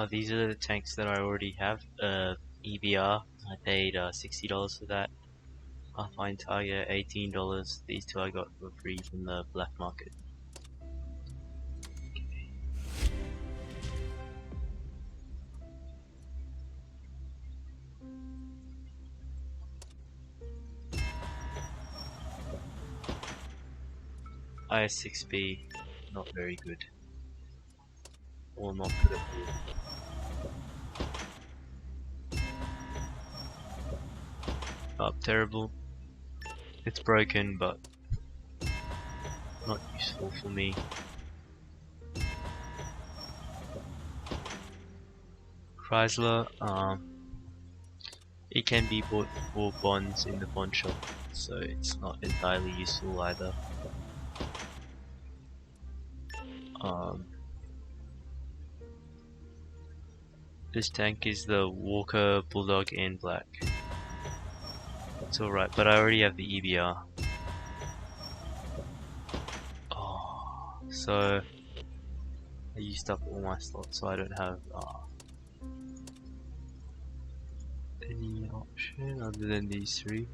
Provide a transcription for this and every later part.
These are the tanks that I already have. EBR, I paid $60 for that. Fine Tiger, $18. These two I got for free from the black market. IS-6B, not very good. Or not good at all. Terrible. It's broken, but not useful for me. Chrysler, it can be bought for bonds in the bond shop, so it's not entirely useful either. This tank is the Walker Bulldog in black. It's alright, but I already have the EBR. So I used up all my slots, so I don't have any option other than these three.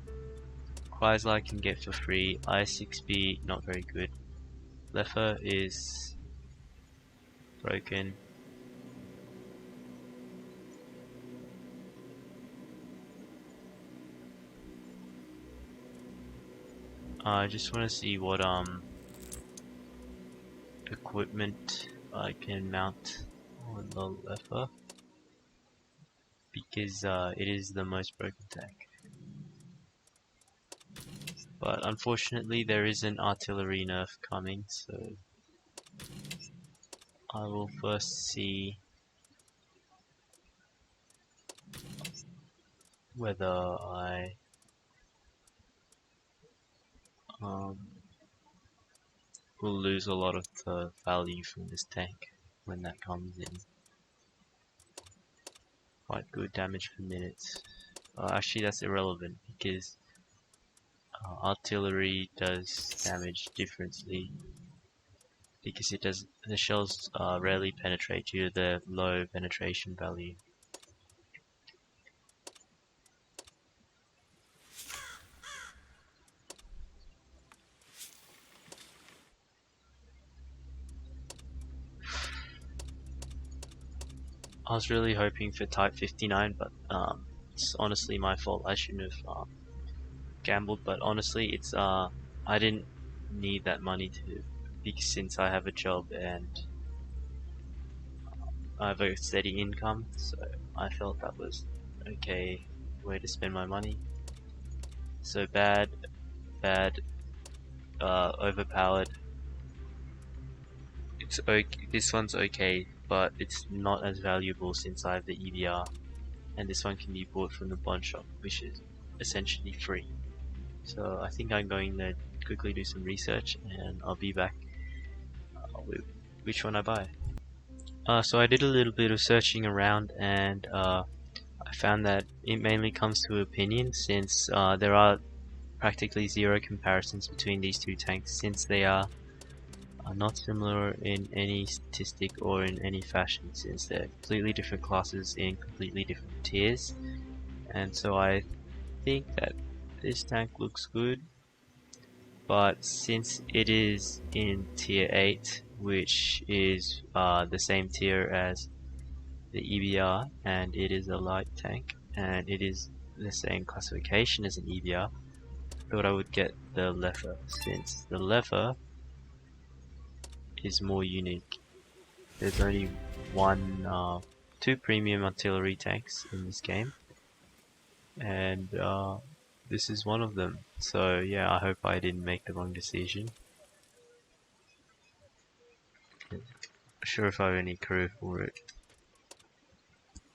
Chrysler I can get for free. I6B not very good. Leffer is broken. I just want to see what equipment I can mount on the Leffer, because it is the most broken tank. But unfortunately there is an artillery nerf coming, so I will first see whether I will lose a lot of the value from this tank when that comes in. Quite good damage per minute. Actually that's irrelevant because artillery does damage differently, because the shells rarely penetrate due to the low penetration value. I was really hoping for Type 59, but it's honestly my fault. I shouldn't have gambled, but honestly it's I didn't need that money to, because since I have a job and I have a steady income, so I felt that was okay way to spend my money. So bad, overpowered. It's okay. This one's okay, but it's not as valuable since I have the EBR, and this one can be bought from the bond shop, which is essentially free. So I think I'm going to quickly do some research, and I'll be back with which one I buy. So I did a little bit of searching around, and I found that it mainly comes to opinion, since there are practically zero comparisons between these two tanks, since they are not similar in any statistic or in any fashion, since they're completely different classes in completely different tiers. And so I think that this tank looks good, but since it is in tier 8, which is the same tier as the EBR, and it is a light tank, and it is the same classification as an EBR, I thought I would get the Leffer, since the Leffer is more unique. There's only two premium artillery tanks in this game, and this is one of them. So yeah, I hope I didn't make the wrong decision. Not sure if I have any crew for it,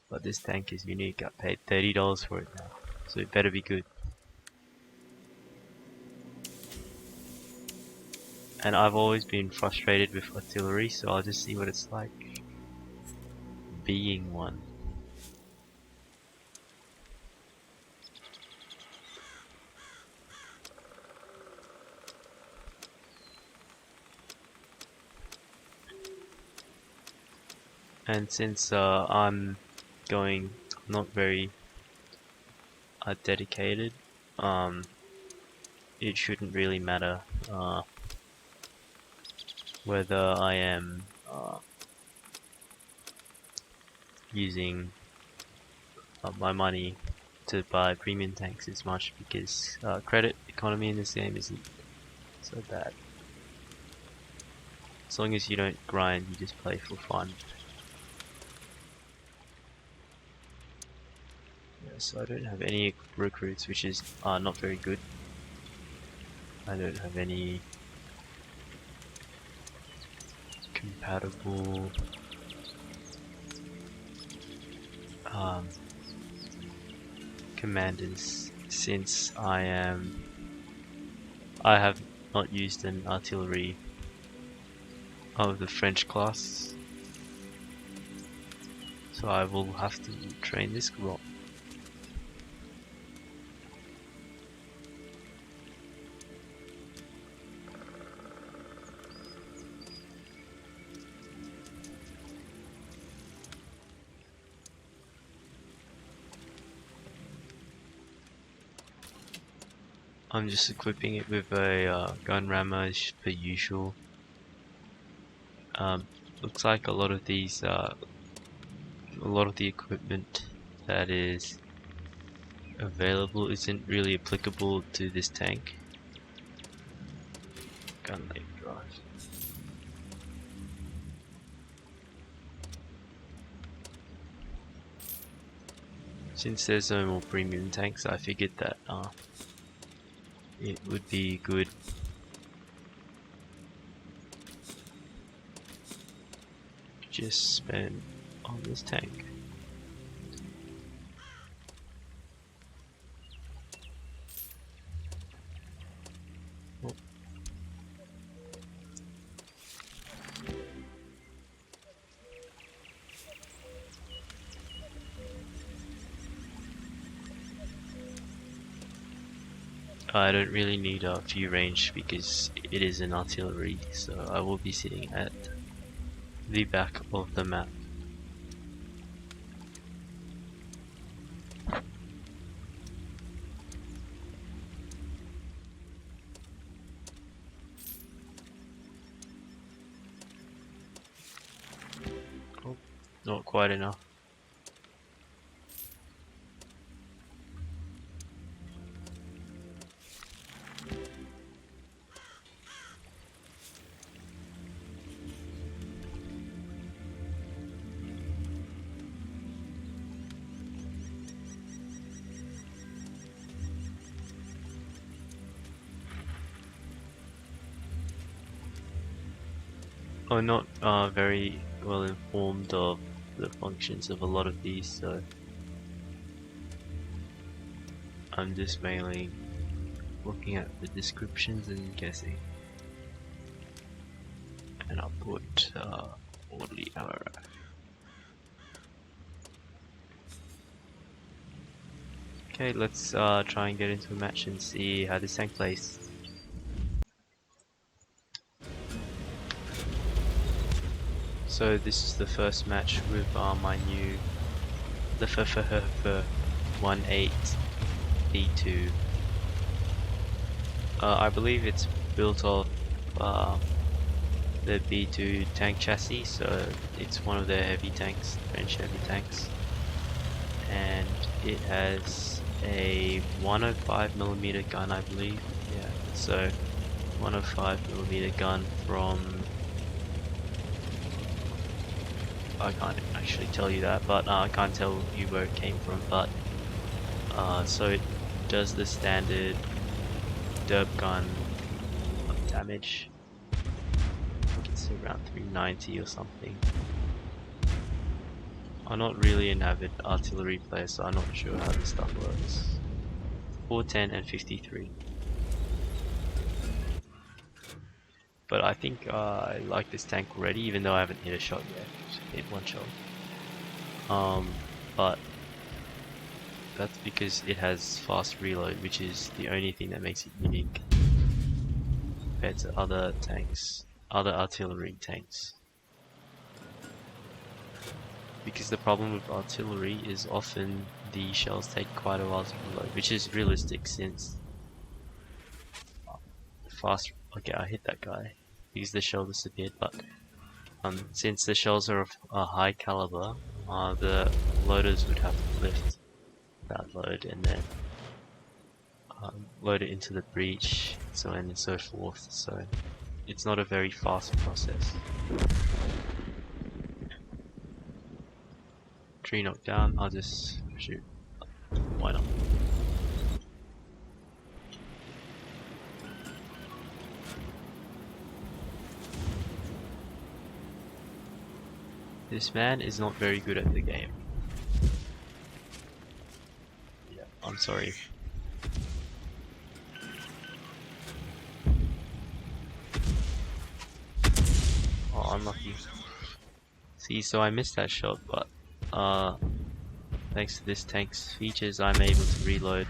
but this tank is unique. I paid $30 for it now, so it better be good. And I've always been frustrated with artillery, so I'll just see what it's like being one. And since I'm going not very dedicated, it shouldn't really matter whether I am using my money to buy premium tanks as much, because credit economy in this game isn't so bad. As long as you don't grind, you just play for fun. Yeah, so I don't have any recruits, which is not very good. I don't have any compatible commanders, since I have not used an artillery of the French class, so I will have to train this Grot. I'm just equipping it with a gun rammer as per usual. Looks like a lot of these, a lot of the equipment that is available isn't really applicable to this tank. Gun leg drive. Since there's no more premium tanks, I figured that it would be good to just spend on this tank. Oh. I don't really need a view range because it is an artillery, so I will be sitting at the back of the map. Oh, not quite enough. I'm not very well informed of the functions of a lot of these, so I'm just mainly looking at the descriptions and guessing. And I'll put orderly LRF. Okay, let's try and get into a match and see how this tank plays. So this is the first match with my new the FF18 B2. I believe it's built off the B2 tank chassis, so it's one of their heavy tanks, French heavy tanks, and it has a 105mm gun, I believe. Yeah, so 105mm gun from, I can't actually tell you that, but I can't tell you where it came from, but so it does the standard derp gun damage. I think it's around 390 or something. I'm not really an avid artillery player, so I'm not sure how this stuff works. 410 and 53. But I think I like this tank already, even though I haven't hit a shot yet. Just hit one shot. But that's because it has fast reload, which is the only thing that makes it unique compared to other tanks, other artillery tanks. because the problem with artillery is often the shells take quite a while to reload, which is realistic since fast. Okay, I hit that guy because the shell disappeared, but since the shells are of a high caliber, the loaders would have to lift that load and then load it into the breech, so on and so forth. So it's not a very fast process. Tree knocked down. I'll just shoot. Why not? This man is not very good at the game. Yeah, I'm sorry. Oh, unlucky. See, so I missed that shot, but thanks to this tank's features, I'm able to reload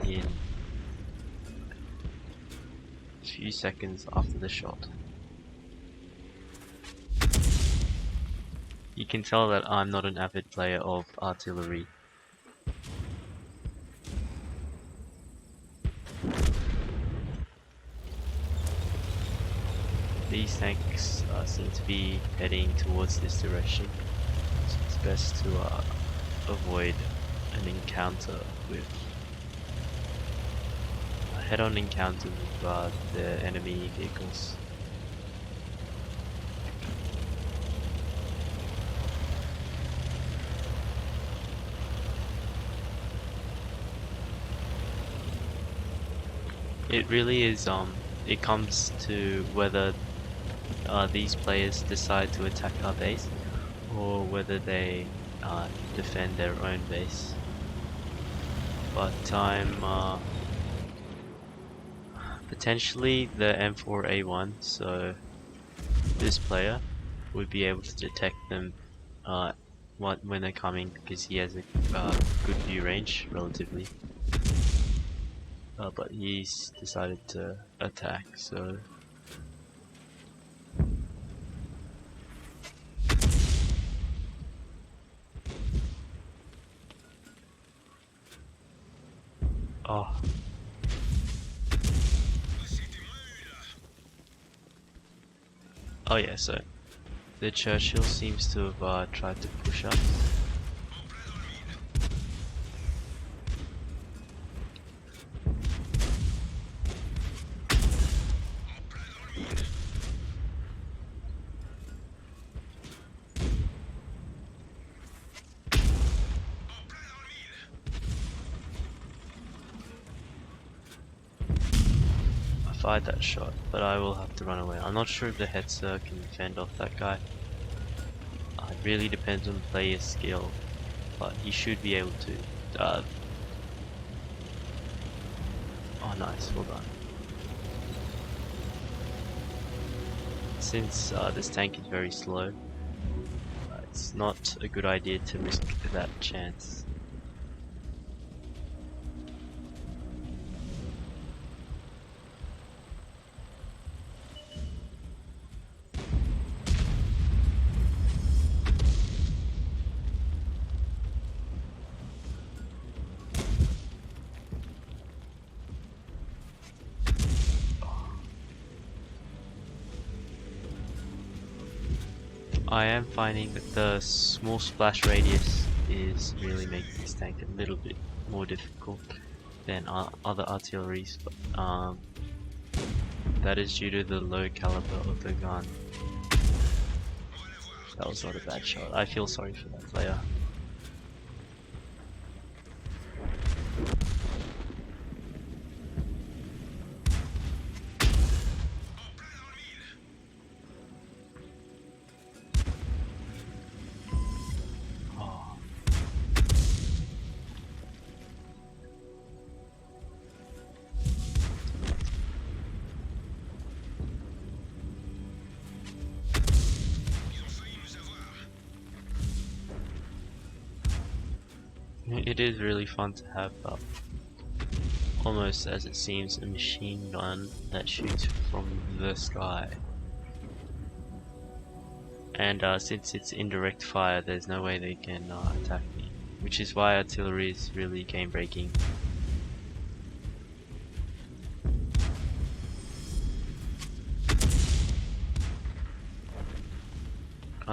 in a few seconds after the shot. You can tell that I'm not an avid player of artillery. These tanks seem to be heading towards this direction, so it's best to avoid an encounter with a head-on encounter with the enemy vehicles. It really is, it comes to whether these players decide to attack our base or whether they defend their own base. But I'm potentially the M4A1, so this player would be able to detect them when they're coming because he has a good view range relatively. But he's decided to attack, so oh. Oh yeah, so the Churchill seems to have tried to push up. Fired that shot, but I will have to run away. I'm not sure if the Hetzer can fend off that guy. It really depends on the player's skill, but he should be able to. Oh nice, well done. Since this tank is very slow, it's not a good idea to risk that chance. I am finding that the small splash radius is really making this tank a little bit more difficult than other artilleries, but that is due to the low caliber of the gun. That was not a bad shot. I feel sorry for that player. It is really fun to have almost as it seems a machine gun that shoots from the sky. and since it's indirect fire, there's no way they can attack me, which is why artillery is really game breaking.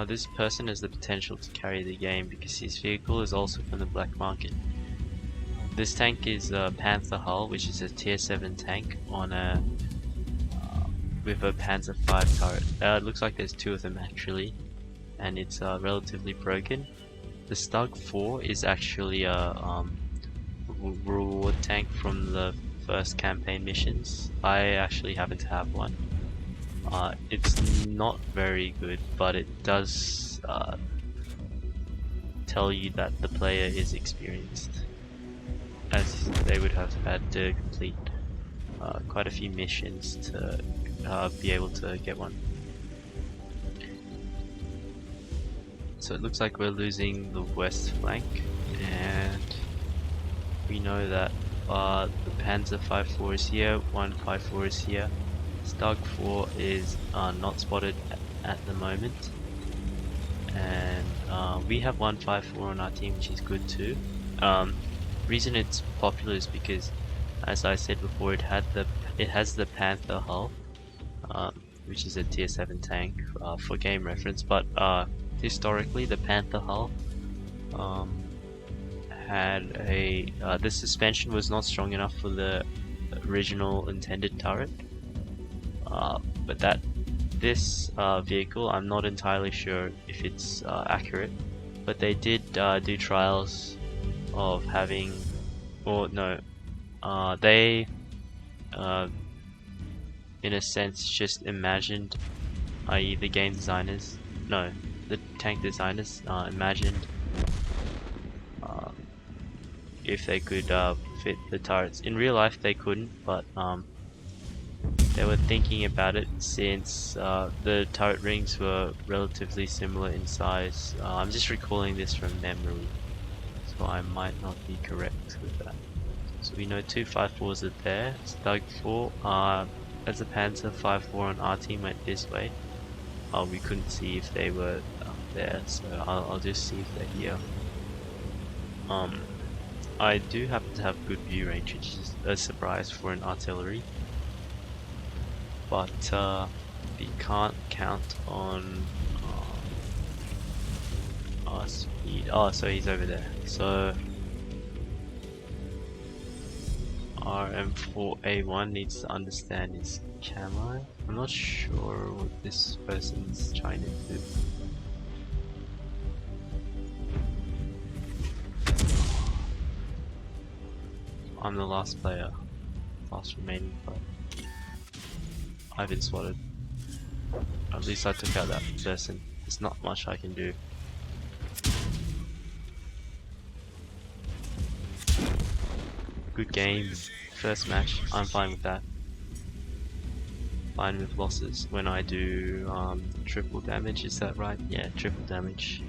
This person has the potential to carry the game because his vehicle is also from the black market. This tank is a Panther hull, which is a tier 7 tank on a with a Panzer V turret. It looks like there's two of them actually, and it's relatively broken. The Stug 4 is actually a reward tank from the first campaign missions. I actually happen to have one. It's not very good, but it does tell you that the player is experienced, as they would have had to complete quite a few missions to be able to get one. So it looks like we're losing the west flank, and we know that the Panzer 5-4 is here, 154 is here. Stug 4 is not spotted at the moment, and we have 154 on our team, which is good too. Reason it's popular is because, as I said before, it has the Panther hull, which is a tier 7 tank for game reference. But historically, the Panther hull had the suspension was not strong enough for the original intended turret. But this vehicle, I'm not entirely sure if it's accurate, but they did do trials of having, or no, they in a sense just imagined, i.e. the game designers, no, the tank designers imagined if they could fit the turrets. In real life they couldn't, but they were thinking about it since the turret rings were relatively similar in size. I'm just recalling this from memory, so I might not be correct with that. So we know 2 5-4s are there. Stug 4, as a Panzer 5-4 on our team went this way. We couldn't see if they were there, so I'll just see if they're here. I do happen to have good view range, which is a surprise for an artillery. But we can't count on our speed. Oh, so he's over there. So our M4A1 needs to understand his camo. I'm not sure what this person's trying to do. I'm the last player, last remaining player. I've been spotted. At least I took out that person. There's not much I can do. Good game, first match. I'm fine with that. Fine with losses when I do triple damage. Is that right? Yeah, triple damage.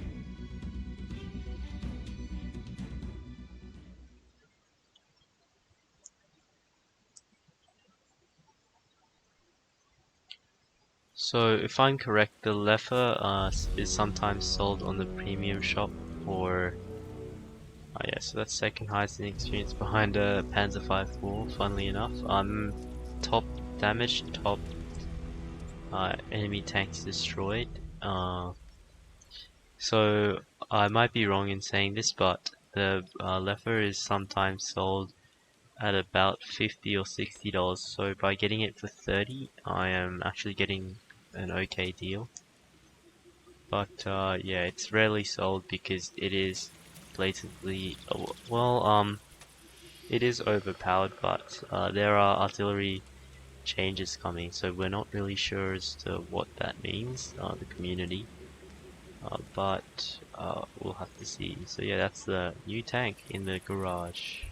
So if I'm correct, the Leffer is sometimes sold on the premium shop for yeah, so that's second highest in experience behind a Panzer 5-4, funnily enough. Top damage, top enemy tanks destroyed. So I might be wrong in saying this, but the Leffer is sometimes sold at about $50 or $60. So by getting it for $30, I am actually getting an okay deal. But yeah, it's rarely sold because it is blatantly it is overpowered, but there are artillery changes coming, so we're not really sure as to what that means, the community, but we'll have to see. So yeah, that's the new tank in the garage.